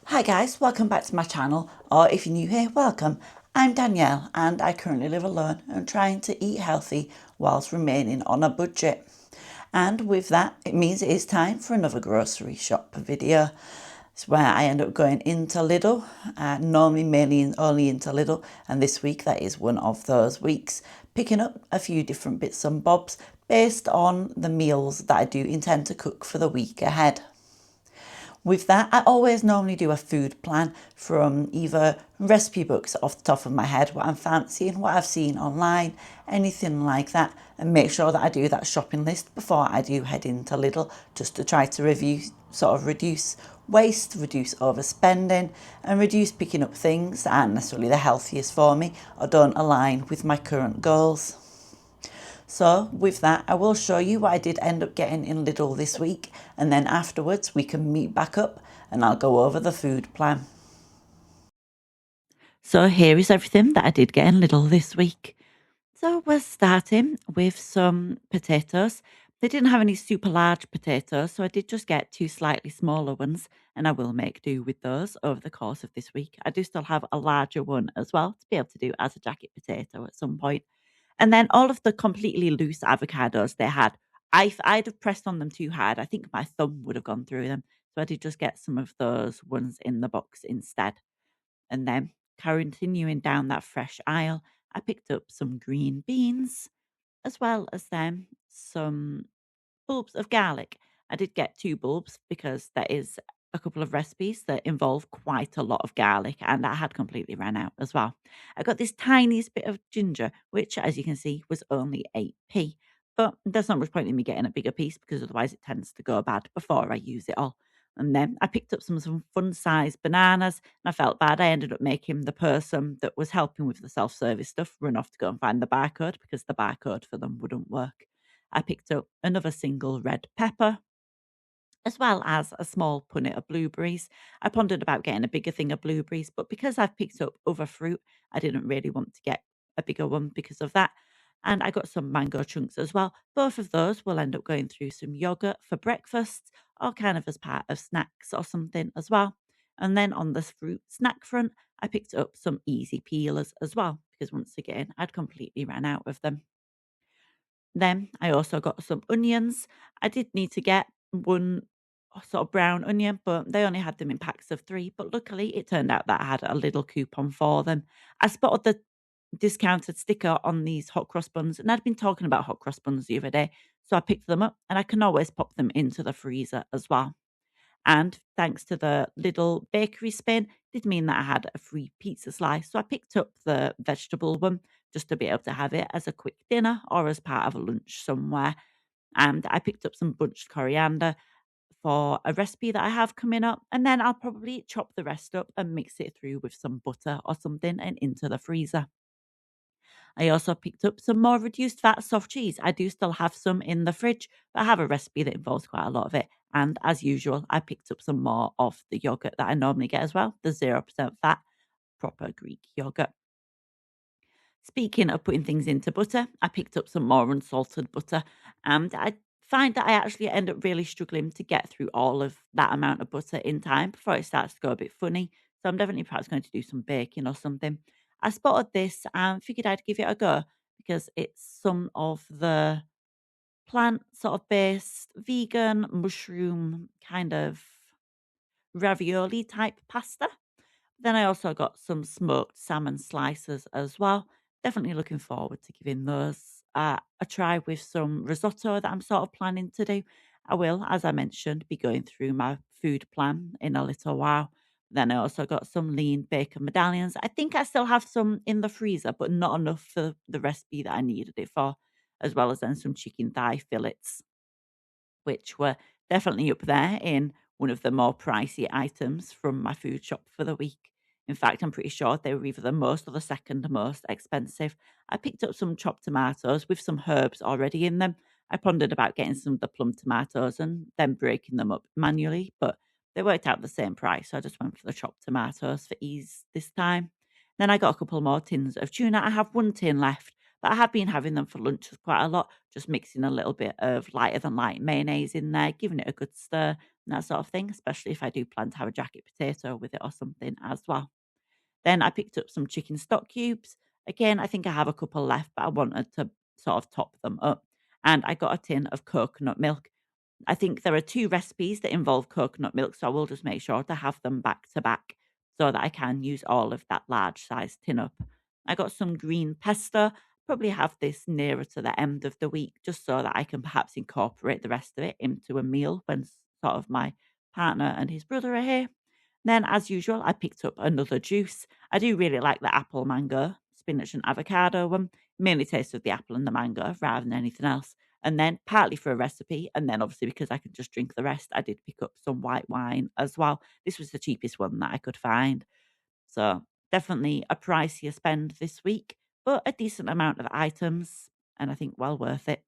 Hi guys, welcome back to my channel, or if you're new here, welcome. I'm Danielle and I currently live alone and trying to eat healthy whilst remaining on a budget. And with that, it means it is time for another grocery shop video. It's where I end up going into Lidl, normally mainly only into Lidl, and this week that is one of those weeks, picking up a few different bits and bobs based on the meals that I do intend to cook for the week ahead. With that, I always normally do a food plan from either recipe books off the top of my head, what I'm fancying, what I've seen online, anything like that, and make sure that I do that shopping list before I do head into Lidl, just to try to reduce waste, reduce overspending, and reduce picking up things that aren't necessarily the healthiest for me or don't align with my current goals. So with that, I will show you what I did end up getting in Lidl this week, and then afterwards we can meet back up and I'll go over the food plan. So here is everything that I did get in Lidl this week. So we're starting with some potatoes. They didn't have any super large potatoes, so I did just get two slightly smaller ones, and I will make do with those over the course of this week. I do still have a larger one as well to be able to do as a jacket potato at some point. And then all of the completely loose avocados they had, I'd have pressed on them too hard. I think my thumb would have gone through them. So I did just get some of those ones in the box instead. And then continuing down that fresh aisle, I picked up some green beans as well as then some bulbs of garlic. I did get two bulbs because there is a couple of recipes that involve quite a lot of garlic, and I had completely ran out as well. I got this tiniest bit of ginger, which, as you can see, was only 8p. But there's not much point in me getting a bigger piece because otherwise it tends to go bad before I use it all. And then I picked up some fun sized bananas, and I felt bad. I ended up making the person that was helping with the self service stuff run off to go and find the barcode because the barcode for them wouldn't work. I picked up another single red pepper, as well as a small punnet of blueberries. I pondered about getting a bigger thing of blueberries, but because I've picked up other fruit, I didn't really want to get a bigger one because of that. And I got some mango chunks as well. Both of those will end up going through some yogurt for breakfast or kind of as part of snacks or something as well. And then on the fruit snack front, I picked up some easy peelers as well, because once again, I'd completely ran out of them. Then I also got some onions. I did need to get one sort of brown onion, but they only had them in packs of 3. But luckily, it turned out that I had a little coupon for them. I spotted the discounted sticker on these hot cross buns, and I'd been talking about hot cross buns the other day. So I picked them up, and I can always pop them into the freezer as well. And thanks to the little bakery spin, did mean that I had a free pizza slice. So I picked up the vegetable one just to be able to have it as a quick dinner or as part of a lunch somewhere. And I picked up some bunched coriander for a recipe that I have coming up. And then I'll probably chop the rest up and mix it through with some butter or something and into the freezer. I also picked up some more reduced fat soft cheese. I do still have some in the fridge, but I have a recipe that involves quite a lot of it. And as usual, I picked up some more of the yogurt that I normally get as well, the 0% fat, proper Greek yogurt. Speaking of putting things into butter, I picked up some more unsalted butter, and I find that I actually end up really struggling to get through all of that amount of butter in time before it starts to go a bit funny. So I'm definitely perhaps going to do some baking or something. I spotted this and figured I'd give it a go because it's some of the plant sort of based vegan mushroom kind of ravioli type pasta. Then I also got some smoked salmon slices as well. Definitely looking forward to giving those a try with some risotto that I'm sort of planning to do. I will, as I mentioned, be going through my food plan in a little while. Then I also got some lean bacon medallions. I think I still have some in the freezer, but not enough for the recipe that I needed it for, as well as then some chicken thigh fillets, which were definitely up there in one of the more pricey items from my food shop for the week. In fact, I'm pretty sure they were either the most or the second most expensive. I picked up some chopped tomatoes with some herbs already in them. I pondered about getting some of the plum tomatoes and then breaking them up manually, but they worked out the same price. So I just went for the chopped tomatoes for ease this time. Then I got a couple more tins of tuna. I have one tin left, But I have been having them for lunches quite a lot, just mixing a little bit of lighter than light mayonnaise in there, giving it a good stir and that sort of thing, especially if I do plan to have a jacket potato with it or something as well. Then I picked up some chicken stock cubes. Again, I think I have a couple left, but I wanted to sort of top them up. And I got a tin of coconut milk. I think there are 2 recipes that involve coconut milk, so I will just make sure to have them back to back so that I can use all of that large size tin up. I got some green pesto. Probably have this nearer to the end of the week just so that I can perhaps incorporate the rest of it into a meal when sort of my partner and his brother are here. Then, as usual, I picked up another juice. I do really like the apple mango, spinach and avocado one. Mainly taste of the apple and the mango rather than anything else. And then partly for a recipe, and then obviously because I could just drink the rest, I did pick up some white wine as well. This was the cheapest one that I could find. So definitely a pricier spend this week, but a decent amount of items, and I think well worth it.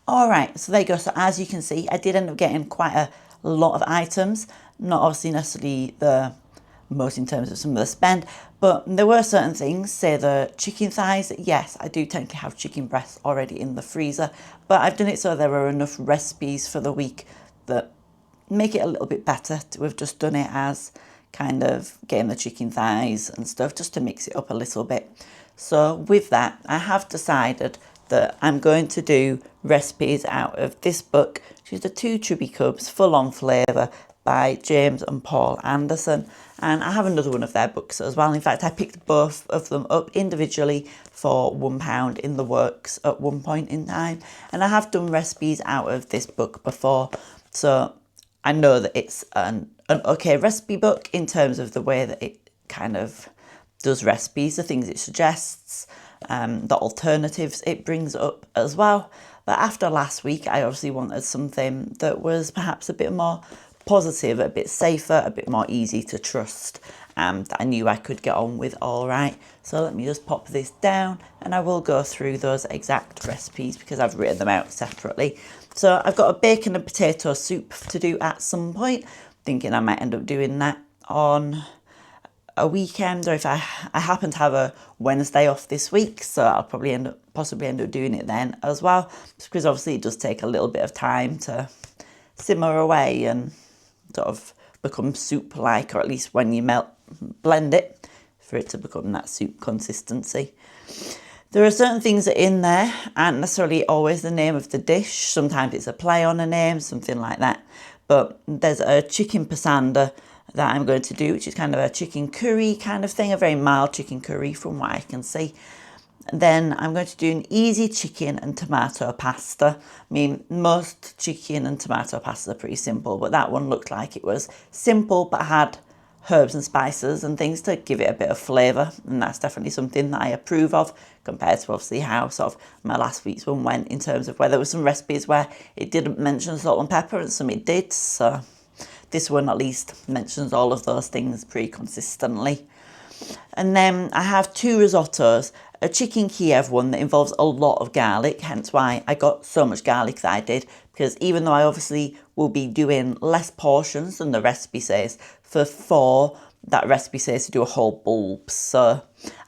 All right, so there you go. So as you can see, I did end up getting quite a lot of items. Not obviously necessarily the most in terms of some of the spend, but there were certain things, say the chicken thighs. Yes, I do tend to have chicken breasts already in the freezer, but I've done it so there are enough recipes for the week that make it a little bit better to have just done it as kind of getting the chicken thighs and stuff just to mix it up a little bit. So with that, I have decided that I'm going to do recipes out of this book, which is the Two Chubby Cubs Full On Flavour by James and Paul Anderson. And I have another one of their books as well. In fact, I picked both of them up individually for £1 in the works at one point in time. And I have done recipes out of this book before. So I know that it's an okay recipe book in terms of the way that it kind of does recipes, the things it suggests, the alternatives it brings up as well. But after last week, I obviously wanted something that was perhaps a bit more positive, a bit safer, a bit more easy to trust, that I knew I could get on with all right. So let me just pop this down and I will go through those exact recipes because I've written them out separately. So I've got a bacon and potato soup to do at some point, thinking I might end up doing that on a weekend, or if I happen to have a Wednesday off this week, so I'll probably possibly end up doing it then as well, just because obviously it does take a little bit of time to simmer away and sort of become soup like, or at least when you blend it for it to become that soup consistency. There are certain things that in there aren't necessarily always the name of the dish. Sometimes it's a play on a name, something like that. But there's a chicken pasanda that I'm going to do, which is kind of a chicken curry kind of thing, a very mild chicken curry from what I can see. Then I'm going to do an easy chicken and tomato pasta. I mean, most chicken and tomato pasta are pretty simple, but that one looked like it was simple but had herbs and spices and things to give it a bit of flavour, and that's definitely something that I approve of compared to obviously how sort of my last week's one went in terms of where there were some recipes where it didn't mention salt and pepper and some it did, so this one at least mentions all of those things pretty consistently. And then I have 2 risottos, a chicken Kiev one that involves a lot of garlic, hence why I got so much garlic that I did, because even though I obviously will be doing less portions than the recipe says, for 4, that recipe says to do a whole bulb. So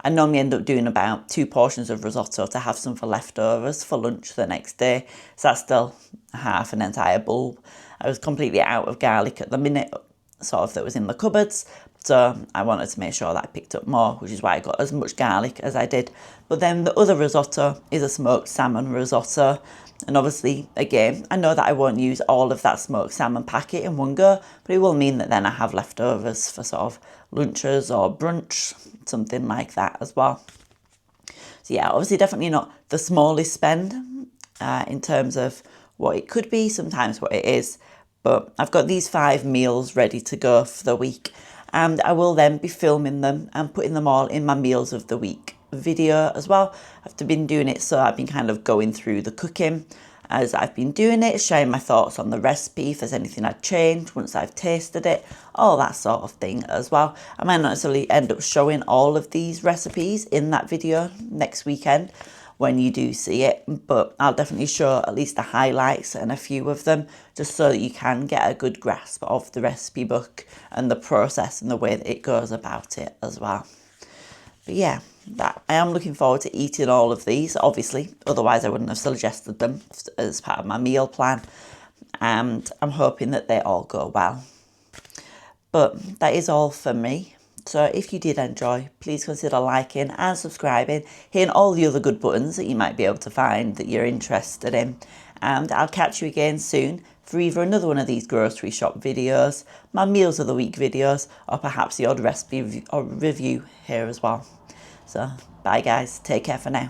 I normally end up doing about 2 portions of risotto to have some for leftovers for lunch the next day. So that's still half an entire bulb. I was completely out of garlic at the minute, sort of, that was in the cupboards. So I wanted to make sure that I picked up more, which is why I got as much garlic as I did. But then the other risotto is a smoked salmon risotto. And obviously, again, I know that I won't use all of that smoked salmon packet in one go, but it will mean that then I have leftovers for sort of lunches or brunch, something like that as well. So yeah, obviously definitely not the smallest spend in terms of what it could be, sometimes what it is. But I've got these 5 meals ready to go for the week, and I will then be filming them and putting them all in my meals of the week video as well. I've been doing it, so I've been kind of going through the cooking as I've been doing it, sharing my thoughts on the recipe, if there's anything I'd change once I've tasted it, all that sort of thing as well. I might not necessarily end up showing all of these recipes in that video next weekend when you do see it, but I'll definitely show at least the highlights and a few of them, just so that you can get a good grasp of the recipe book and the process and the way that it goes about it as well. But yeah, that I am looking forward to eating all of these, obviously, otherwise I wouldn't have suggested them as part of my meal plan, and I'm hoping that they all go well. But that is all for me. So if you did enjoy, please consider liking and subscribing, hitting all the other good buttons that you might be able to find that you're interested in. And I'll catch you again soon for either another one of these grocery shop videos, my meals of the week videos, or perhaps the odd recipe or review here as well. So bye guys, take care for now.